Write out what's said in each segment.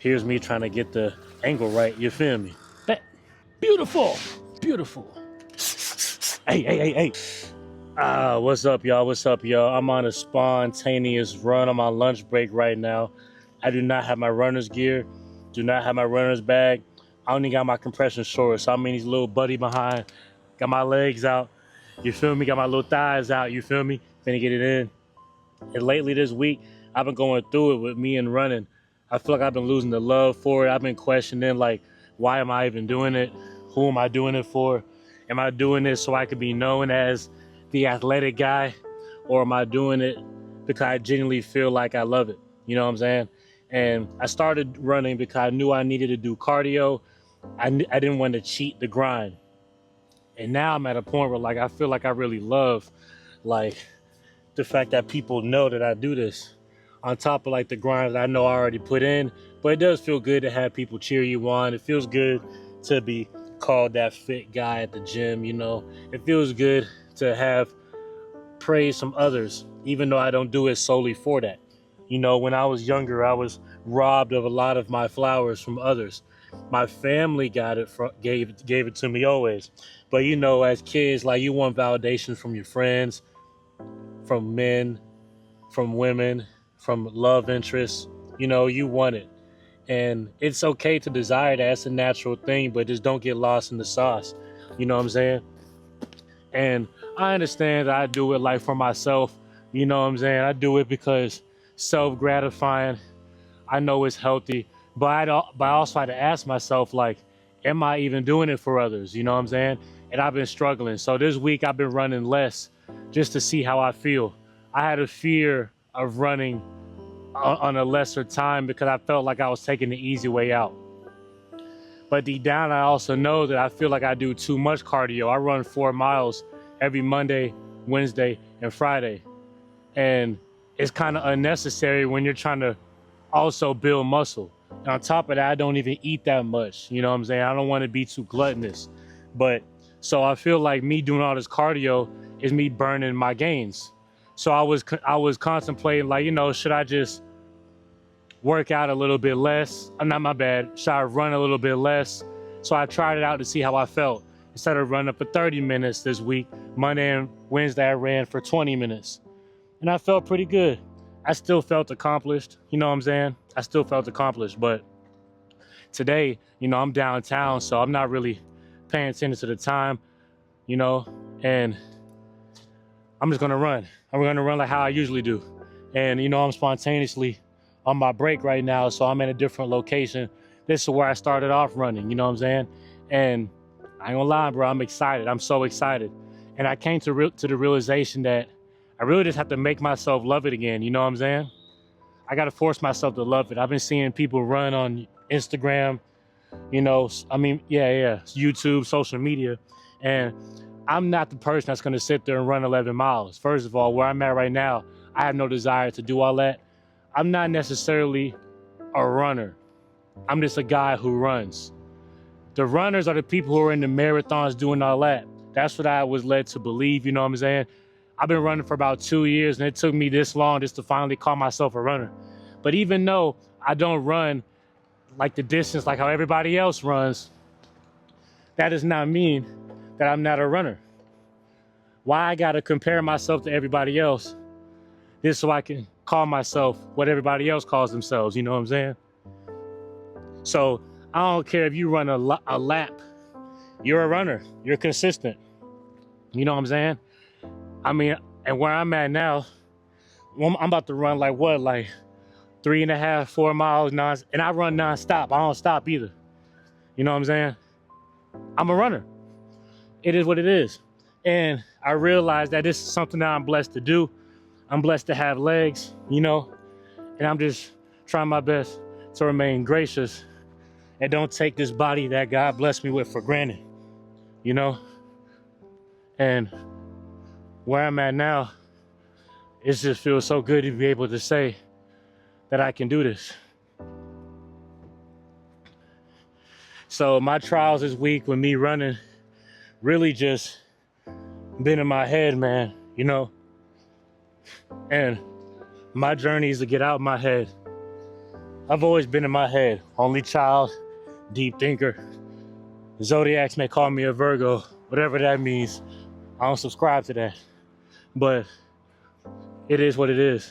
Here's me trying to get the angle right. You feel me? That beautiful, beautiful. Hey. What's up, y'all? What's up, y'all? I'm on a spontaneous run on my lunch break right now. I do not have my runner's gear, do not have my runner's bag. I only got my compression shorts, so I'm in these little buddy behind. Got my legs out, you feel me? Got my little thighs out, you feel me? Finna get it in. And lately this week, I've been going through it with me and running. I feel like I've been losing the love for it. I've been questioning, like, why am I even doing it? Who am I doing it for? Am I doing this so I could be known as the athletic guy? Or am I doing it because I genuinely feel like I love it? You know what I'm saying? And I started running because I knew I needed to do cardio. I didn't want to cheat the grind. And now I'm at a point where, like, I feel like I really love, like, the fact that people know that I do this on top of like the grind that I know I already put in. But it does feel good to have people cheer you on. It feels good to be called that fit guy at the gym, you know. It feels good to have praise from others, even though I don't do it solely for that. You know, when I was younger, I was robbed of a lot of my flowers from others. My family got it gave it to me always. But you know, as kids, like, you want validation from your friends, from men, from women, from love interests. You know, you want it. And it's okay to desire that. It's a natural thing, but just don't get lost in the sauce. You know what I'm saying? And I understand that I do it like for myself. You know what I'm saying? I do it because self-gratifying. I know it's healthy. But I also had to ask myself, like, am I even doing it for others? You know what I'm saying? And I've been struggling. So this week I've been running less just to see how I feel. I had a fear of running on a lesser time because I felt like I was taking the easy way out. But deep down, I also know that I feel like I do too much cardio. I run 4 miles every Monday, Wednesday, and Friday. And it's kind of unnecessary when you're trying to also build muscle. And on top of that, I don't even eat that much. You know what I'm saying? I don't want to be too gluttonous. But so I feel like me doing all this cardio is me burning my gains. So I was contemplating, like, you know, should I just work out a little bit less? Not my bad. Should I run a little bit less? So I tried it out to see how I felt. Instead of running for 30 minutes this week, Monday and Wednesday I ran for 20 minutes. And I felt pretty good. I still felt accomplished. You know what I'm saying? I still felt accomplished. But today, you know, I'm downtown, so I'm not really paying attention to the time, you know, and I'm just gonna run. I'm gonna run like how I usually do. And you know, I'm spontaneously on my break right now, so I'm in a different location. This is where I started off running, you know what I'm saying? And I ain't gonna lie, bro, I'm excited. I'm so excited. And I came to the realization that I really just have to make myself love it again, you know what I'm saying? I gotta force myself to love it. I've been seeing people run on Instagram, you know, YouTube, social media, and I'm not the person that's going to sit there and run 11 miles. First of all, where I'm at right now, I have no desire to do all that. I'm not necessarily a runner. I'm just a guy who runs. The runners are the people who are in the marathons doing all that. That's what I was led to believe, you know what I'm saying? I've been running for about 2 years, and it took me this long just to finally call myself a runner. But even though I don't run like the distance like how everybody else runs, that does not mean that I'm not a runner. Why I gotta compare myself to everybody else? Just so I can call myself what everybody else calls themselves, you know what I'm saying? So I don't care if you run a lap, you're a runner, you're consistent. You know what I'm saying? I mean, and where I'm at now, I'm about to run like 3.5, 4 miles, and I run nonstop. I don't stop either. You know what I'm saying? I'm a runner. It is what it is. And I realized that this is something that I'm blessed to do. I'm blessed to have legs, you know, and I'm just trying my best to remain gracious and don't take this body that God blessed me with for granted, you know? And where I'm at now, it just feels so good to be able to say that I can do this. So my trials this week with me running really just been in my head, man, you know? And my journey is to get out of my head I've always been in my head, only child, deep thinker. Zodiacs may call me a Virgo, whatever that means. I don't subscribe to that, but it is what it is.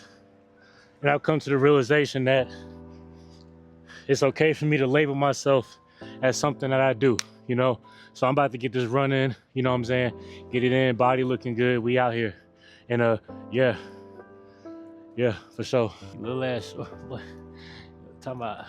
And I've come to the realization that it's okay for me to label myself as something that I do, you know? So I'm about to get this run in, you know what I'm saying? Get it in, body looking good, we out here. And yeah, for sure. Little ass, what? Talking about